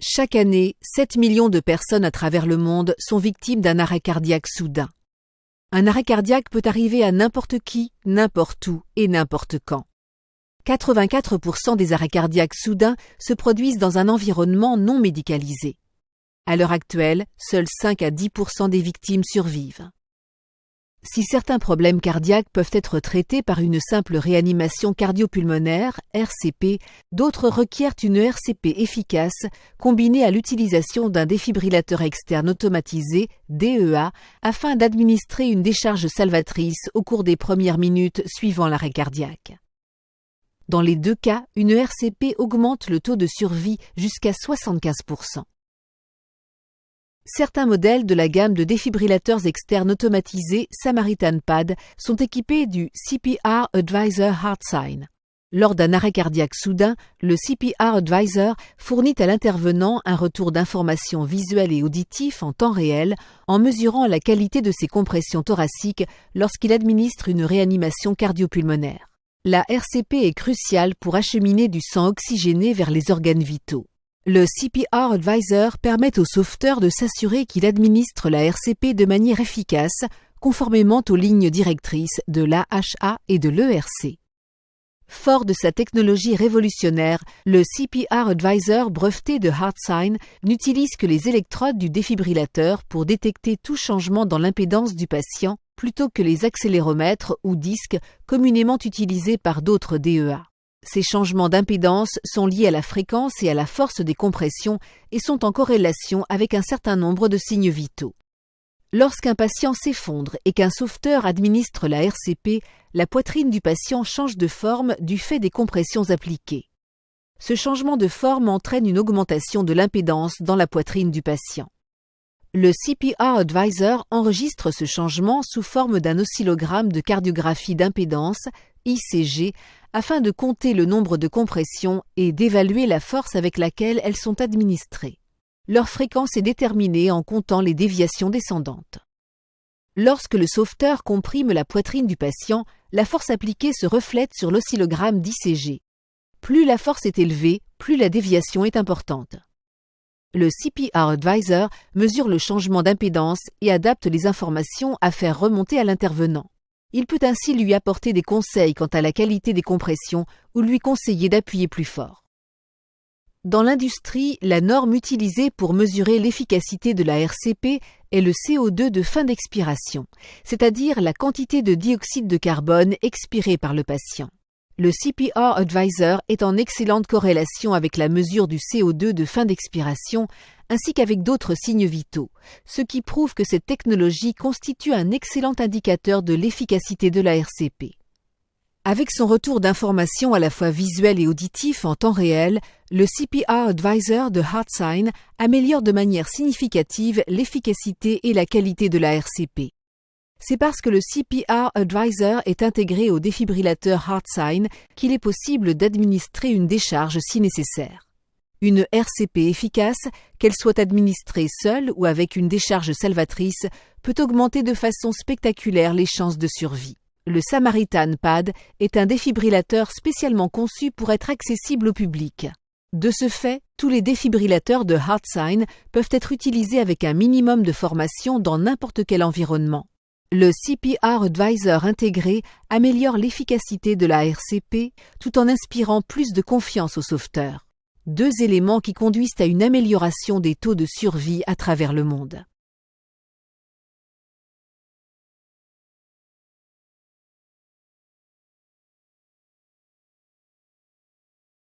Chaque année, 7 millions de personnes à travers le monde sont victimes d'un arrêt cardiaque soudain. Un arrêt cardiaque peut arriver à n'importe qui, n'importe où et n'importe quand. 84% des arrêts cardiaques soudains se produisent dans un environnement non médicalisé. À l'heure actuelle, seuls 5 à 10% des victimes survivent. Si certains problèmes cardiaques peuvent être traités par une simple réanimation cardio-pulmonaire, RCP, d'autres requièrent une RCP efficace combinée à l'utilisation d'un défibrillateur externe automatisé, DEA, afin d'administrer une décharge salvatrice au cours des premières minutes suivant l'arrêt cardiaque. Dans les deux cas, une RCP augmente le taux de survie jusqu'à 75%. Certains modèles de la gamme de défibrillateurs externes automatisés Samaritan Pad sont équipés du CPR Advisor HeartSign. Lors d'un arrêt cardiaque soudain, le CPR Advisor fournit à l'intervenant un retour d'informations visuelles et auditif en temps réel en mesurant la qualité de ses compressions thoraciques lorsqu'il administre une réanimation cardio-pulmonaire. La RCP est cruciale pour acheminer du sang oxygéné vers les organes vitaux. Le CPR Advisor permet au sauveteur de s'assurer qu'il administre la RCP de manière efficace, conformément aux lignes directrices de l'AHA et de l'ERC. Fort de sa technologie révolutionnaire, le CPR Advisor breveté de HeartSign n'utilise que les électrodes du défibrillateur pour détecter tout changement dans l'impédance du patient, plutôt que les accéléromètres ou disques communément utilisés par d'autres DEA. Ces changements d'impédance sont liés à la fréquence et à la force des compressions et sont en corrélation avec un certain nombre de signes vitaux. Lorsqu'un patient s'effondre et qu'un sauveteur administre la RCP, la poitrine du patient change de forme du fait des compressions appliquées. Ce changement de forme entraîne une augmentation de l'impédance dans la poitrine du patient. Le CPR Advisor enregistre ce changement sous forme d'un oscillogramme de cardiographie d'impédance, ICG, afin de compter le nombre de compressions et d'évaluer la force avec laquelle elles sont administrées. Leur fréquence est déterminée en comptant les déviations descendantes. Lorsque le sauveteur comprime la poitrine du patient, la force appliquée se reflète sur l'oscillogramme d'ICG. Plus la force est élevée, plus la déviation est importante. Le CPR Advisor mesure le changement d'impédance et adapte les informations à faire remonter à l'intervenant. Il peut ainsi lui apporter des conseils quant à la qualité des compressions ou lui conseiller d'appuyer plus fort. Dans l'industrie, la norme utilisée pour mesurer l'efficacité de la RCP est le CO2 de fin d'expiration, c'est-à-dire la quantité de dioxyde de carbone expirée par le patient. Le CPR Advisor est en excellente corrélation avec la mesure du CO2 de fin d'expiration ainsi qu'avec d'autres signes vitaux, ce qui prouve que cette technologie constitue un excellent indicateur de l'efficacité de la RCP. Avec son retour d'informations à la fois visuel et auditif en temps réel, le CPR Advisor de HeartSign améliore de manière significative l'efficacité et la qualité de la RCP. C'est parce que le CPR Advisor est intégré au défibrillateur HeartSign qu'il est possible d'administrer une décharge si nécessaire. Une RCP efficace, qu'elle soit administrée seule ou avec une décharge salvatrice, peut augmenter de façon spectaculaire les chances de survie. Le Samaritan Pad est un défibrillateur spécialement conçu pour être accessible au public. De ce fait, tous les défibrillateurs de HeartSign peuvent être utilisés avec un minimum de formation dans n'importe quel environnement. Le CPR Advisor intégré améliore l'efficacité de la RCP tout en inspirant plus de confiance aux sauveteurs. Deux éléments qui conduisent à une amélioration des taux de survie à travers le monde.